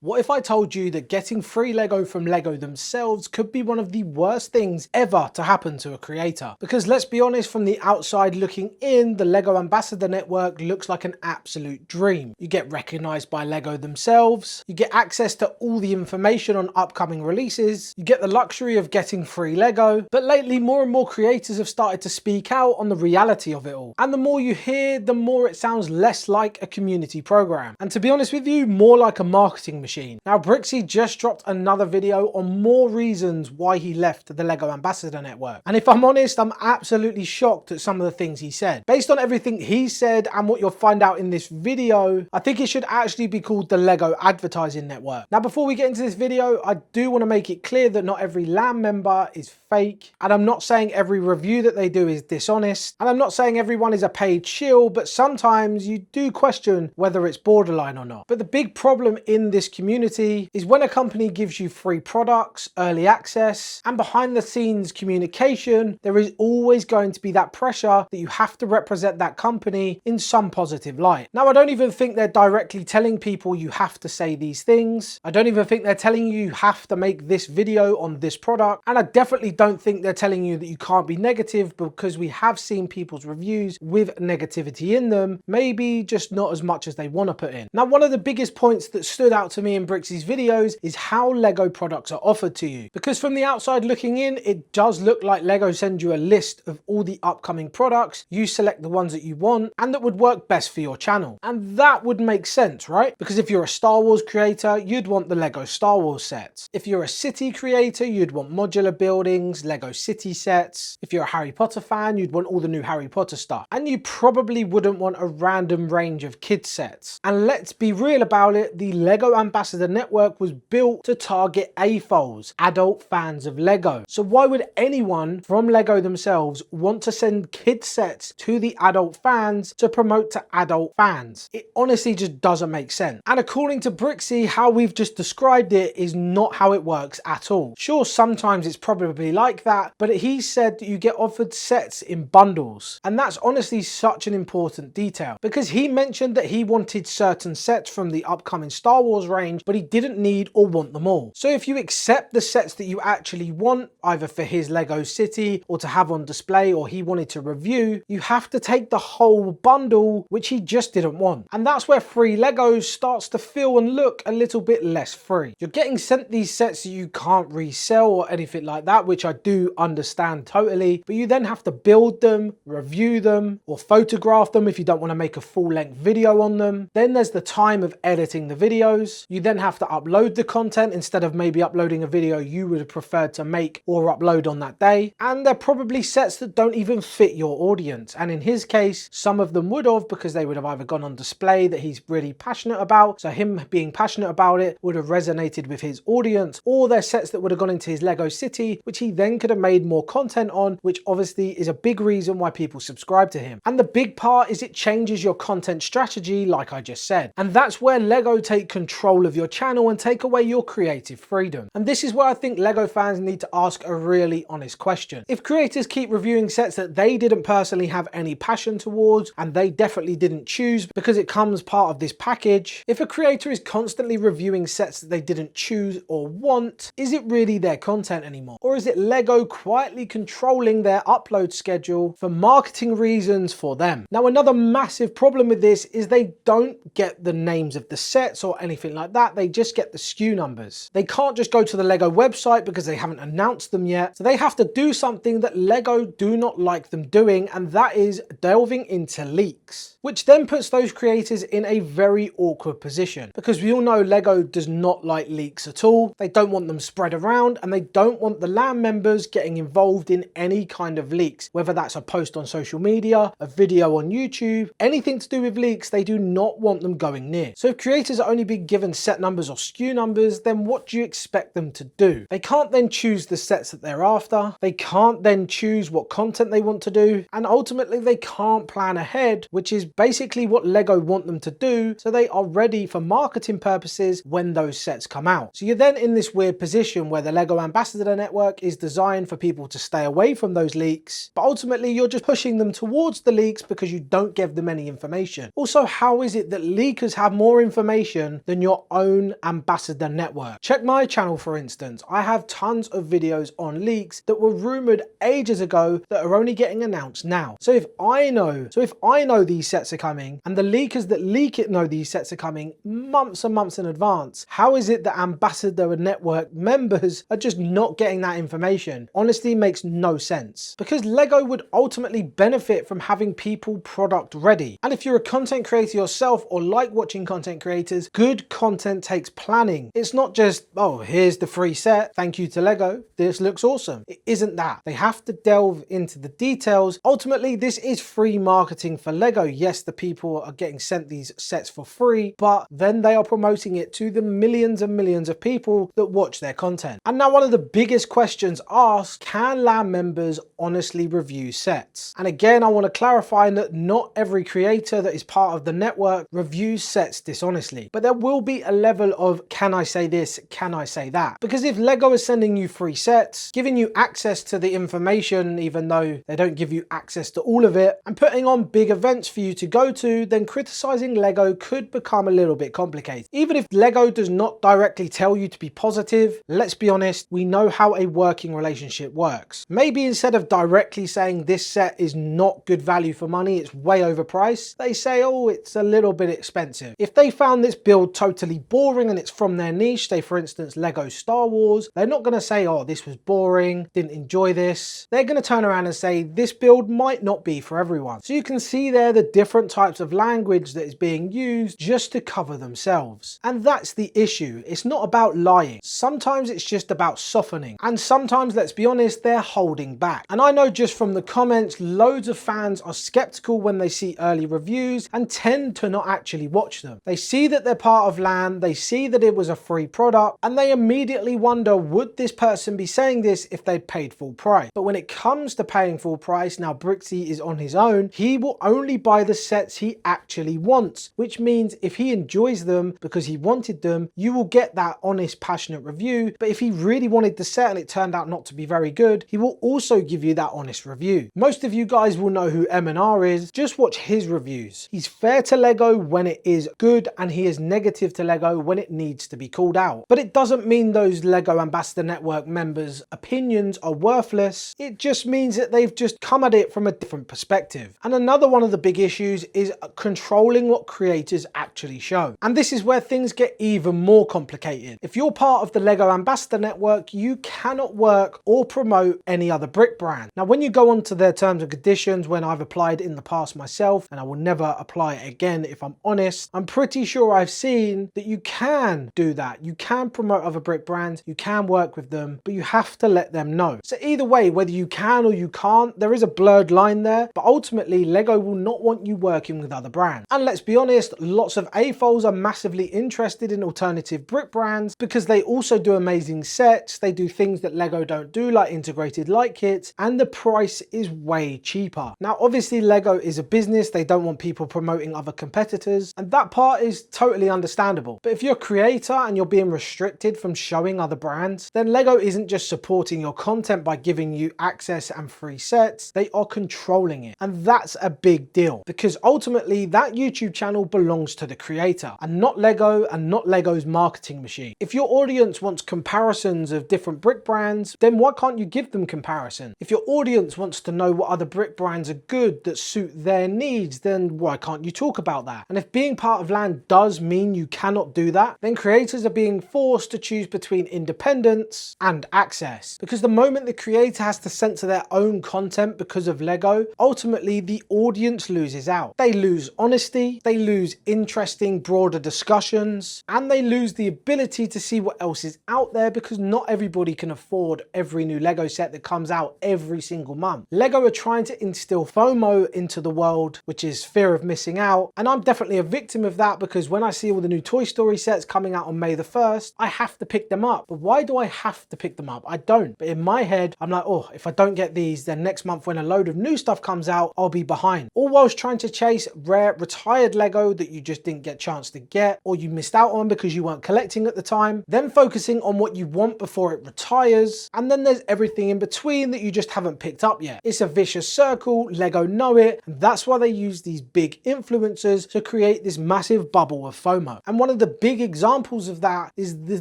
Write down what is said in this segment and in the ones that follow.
What if I told you that getting free Lego from Lego themselves could be one of the worst things ever to happen to a creator? Because let's be honest, from the outside looking in, the Lego Ambassador Network looks like an absolute dream. You get recognized by Lego themselves, you get access to all the information on upcoming releases, you get the luxury of getting free Lego, but lately more and more creators have started to speak out on the reality of it all. And the more you hear, the more it sounds less like a community program. And to be honest with you, more like a marketing machine. Now, Brixie just dropped another video on more reasons why he left the Lego Ambassador Network. And if I'm honest, I'm absolutely shocked at some of the things he said. Based on everything he said and what you'll find out in this video, I think it should actually be called the Lego Advertising Network. Now, before we get into this video, I do want to make it clear that not every LAN member is fake. And I'm not saying every review that they do is dishonest. And I'm not saying everyone is a paid shill, but sometimes you do question whether it's borderline or not. But the big problem in this community is when a company gives you free products, early access, and behind the scenes communication, there is always going to be that pressure that you have to represent that company in some positive light. Now, I don't even think they're directly telling people you have to say these things. I don't even think they're telling you have to make this video on this product. And I definitely don't think they're telling you that you can't be negative, because we have seen people's reviews with negativity in them, maybe just not as much as they want to put in. Now, one of the biggest points that stood out to me in Brixie's videos is how Lego products are offered to you. Because from the outside looking in, it does look like Lego sends you a list of all the upcoming products, you select the ones that you want and that would work best for your channel. And that would make sense, right? Because if you're a Star Wars creator, you'd want the Lego Star Wars sets. If you're a city creator, you'd want modular buildings, Lego city sets. If you're a Harry Potter fan, you'd want all the new Harry Potter stuff. And you probably wouldn't want a random range of kids sets. And let's be real about it, the Lego Ambassador Network was built to target AFOLs, adult fans of Lego. So why would anyone from Lego themselves want to send kid sets to the adult fans to promote to adult fans? It honestly just doesn't make sense. And according to Brixie, how we've just described it is not how it works at all. Sure, sometimes it's probably like that, but he said that you get offered sets in bundles. And that's honestly such an important detail, because he mentioned that he wanted certain sets from the upcoming Star Wars range, but he didn't need or want them all. So if you accept the sets that you actually want, either for his Lego city or to have on display or he wanted to review, you have to take the whole bundle, which he just didn't want. And that's where free Legos starts to feel and look a little bit less free. You're getting sent these sets that you can't resell or anything like that, which I do understand totally, but you then have to build them, review them, or photograph them if you don't want to make a full-length video on them. Then there's the time of editing the videos. You then have to upload the content instead of maybe uploading a video you would have preferred to make or upload on that day. And they're probably sets that don't even fit your audience. And in his case, some of them would have, because they would have either gone on display that he's really passionate about, so him being passionate about it would have resonated with his audience, or they're sets that would have gone into his Lego city, which he then could have made more content on, which obviously is a big reason why people subscribe to him. And the big part is it changes your content strategy, like I just said. And that's where Lego take control of your channel and take away your creative freedom. And this is where I think Lego fans need to ask a really honest question. If creators keep reviewing sets that they didn't personally have any passion towards, and they definitely didn't choose because it comes part of this package, if a creator is constantly reviewing sets that they didn't choose or want, is it really their content anymore? Or is it Lego quietly controlling their upload schedule for marketing reasons for them? Now, another massive problem with this is they don't get the names of the sets or anything like that. They just get the SKU numbers. They can't just go to the Lego website because they haven't announced them yet. So they have to do something that Lego do not like them doing, and that is delving into leaks, which then puts those creators in a very awkward position, because we all know Lego does not like leaks at all. They don't want them spread around, and they don't want the LAN members getting involved in any kind of leaks, whether that's a post on social media, a video on YouTube, anything to do with leaks. They do not want them going near. So if creators are only being given set numbers or SKU numbers, then what do you expect them to do? They can't then choose the sets that they're after. They can't then choose what content they want to do, and ultimately they can't plan ahead, which is basically what LEGO want them to do so they are ready for marketing purposes when those sets come out. So you're then in this weird position where the LEGO Ambassador Network is designed for people to stay away from those leaks, but ultimately you're just pushing them towards the leaks because you don't give them any information. Also, how is it that leakers have more information than your own Ambassador Network? Check my channel, for instance. I have tons of videos on leaks that were rumored ages ago that are only getting announced now. So if I know these sets are coming and the leakers that leak it know these sets are coming months and months in advance, how is it that Ambassador Network members are just not getting that information? Honestly, makes no sense, because LEGO would ultimately benefit from having people product ready. And if you're a content creator yourself or like watching content creators, good content takes planning. It's not just, oh, here's the free set, thank you to LEGO, this looks awesome. It isn't that. They have to delve into the details. Ultimately, this is free marketing for LEGO. Yes, the people are getting sent these sets for free, but then they are promoting it to the millions and millions of people that watch their content. And now one of the biggest questions asked, can LAN members honestly review sets? And again, I want to clarify that not every creator that is part of the network reviews sets dishonestly, but there will be a level of, can I say this, can I say that? Because if LEGO is sending you free sets, giving you access to the information, even though they don't give you access to all of it, and putting on big events for you to go to, then criticizing LEGO could become a little bit complicated. Even if LEGO does not directly tell you to be positive, let's be honest, we know how a working relationship works. Maybe instead of directly saying this set is not good value for money, it's way overpriced, they say, oh, it's a little bit expensive. If they found this build totally boring and it's from their niche, say for instance LEGO Star Wars, they're not going to say, oh, this was boring, didn't enjoy this. They're going to turn around and say this build might not be for everyone. So you can see there the different types of language that is being used just to cover themselves. And that's the issue. It's not about lying. Sometimes it's just about softening. And sometimes, let's be honest, they're holding back. And I know just from the comments, loads of fans are skeptical when they see early reviews and tend to not actually watch them. They see that they're part of LAN, they see that it was a free product, and they immediately wonder, would this person be saying this if they paid full price? But when it comes to paying full price, now Brixie is on his own, he will only buy the sets he actually wants, which means if he enjoys them because he wanted them, you will get that honest, passionate review. But if he really wanted the set and it turned out not to be very good, he will also give you that honest review. Most of you guys will know who M&R is. Just watch his reviews. He's fair to LEGO when it is good, and he is negative to LEGO when it needs to be called out. But it doesn't mean those LEGO Ambassador Network members' opinions are worthless. It just means that they've just come at it from a different perspective. And another one of the big issues is controlling what creators actually show. And this is where things get even more complicated. If you're part of the LEGO Ambassador Network, you cannot work or promote any other brick brand. Now, when you go onto their terms and conditions, when I've applied in the past myself, and I will never apply it again if I'm honest, I'm pretty sure I've seen that you can do that. You can promote other brick brands, you can work with them, but you have to let them know. So either way, whether you can or you can't, there is a blurred line there, but ultimately LEGO will not want you working with other brands. And let's be honest, lots of AFOLs are massively interested in alternative brick brands because they also do amazing sets, they do things that LEGO don't do, like integrated light kits, and the price is way cheaper. Now obviously LEGO is a business, they don't want people promoting other competitors, and that part is totally understandable. But if you're a creator and you're being restricted from showing other brands, then LEGO isn't just supporting your content by giving you access and free sets, they are controlling it. And that's a big deal, because ultimately that YouTube channel belongs to the creator and not LEGO and not LEGO's marketing machine. If your audience wants comparisons of different brick brands, then why can't you give them comparison? If your audience wants to know what other brick brands are good that suit their needs, then why can't you talk about that? And if being part of LAN does mean you cannot do that, then creators are being forced to choose between independence and access. Because the moment the creator has to censor their own content because of LEGO, ultimately the audience loses out. They lose honesty, they lose interesting broader discussions, and they lose the ability to see what else is out there, because not everybody can afford every new LEGO set that comes out every single month. LEGO are trying to instill FOMO into the world, which is fear of missing out, and I'm definitely a victim of that, because when I see all the new Toy Story sets coming out on May the 1st, I have to pick them up. But why do I have to pick them up? I don't. But in my head, I'm like, oh, if I don't get these, then next month when a load of new stuff comes out, I'll be behind. All whilst trying trying to chase rare retired Lego that you just didn't get a chance to get or you missed out on because you weren't collecting at the time, then focusing on what you want before it retires, and then there's everything in between that you just haven't picked up yet. It's a vicious circle, Lego know it, and that's why they use these big influencers to create this massive bubble of FOMO. And one of the big examples of that is the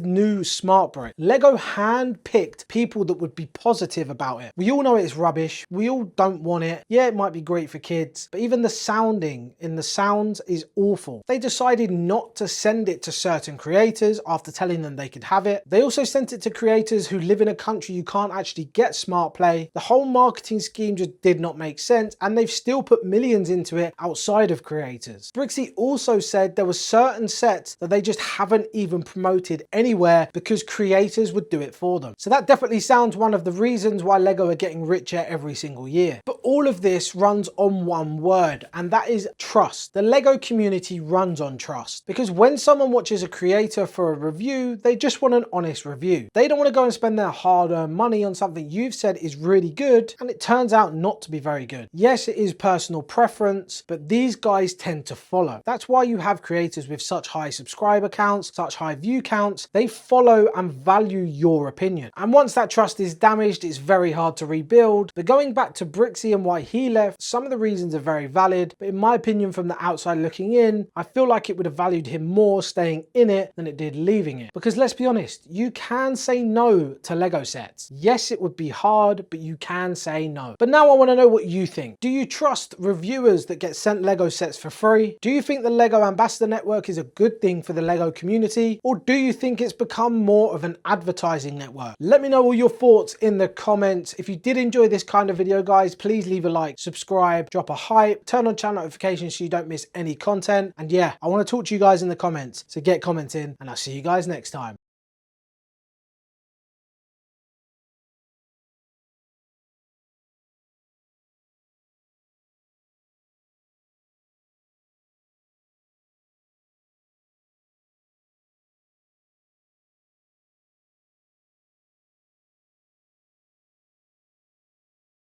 new smart brick. Lego hand-picked people that would be positive about it. We all know it's rubbish, we all don't want it. Yeah, it might be great for kids, but even the sounding in the sounds is awful. They decided not to send it to certain creators after telling them they could have it. They also sent it to creators who live in a country you can't actually get smart play. The whole marketing scheme just did not make sense, and they've still put millions into it outside of creators. Brixie also said there were certain sets that they just haven't even promoted anywhere because creators would do it for them. So that definitely sounds one of the reasons why Lego are getting richer every single year. But all of this runs on one word, and that is trust. The Lego community runs on trust, because when someone watches a creator for a review, they just want an honest review. They don't want to go and spend their hard-earned money on something you've said is really good and it turns out not to be very good. Yes, it is personal preference, but these guys tend to follow. That's why you have creators with such high subscriber counts, such high view counts. They follow and value your opinion. And once that trust is damaged, it's very hard to rebuild. But going back to Brixie and why he left, some of the reasons are very valid, but in my opinion, from the outside looking in, I feel like it would have valued him more staying in it than it did leaving it. Because let's be honest, you can say no to Lego sets. Yes, it would be hard, but you can say no. But now I want to know what you think. Do you trust reviewers that get sent Lego sets for free? Do you think the Lego Ambassador Network is a good thing for the Lego community? Or do you think it's become more of an advertising network? Let me know all your thoughts in the comments. If you did enjoy this kind of video, guys, please leave a like, subscribe, drop a hype, turn on channel notifications so you don't miss any content. And yeah, I want to talk to you guys in the comments, so get commenting, and I'll see you guys next time.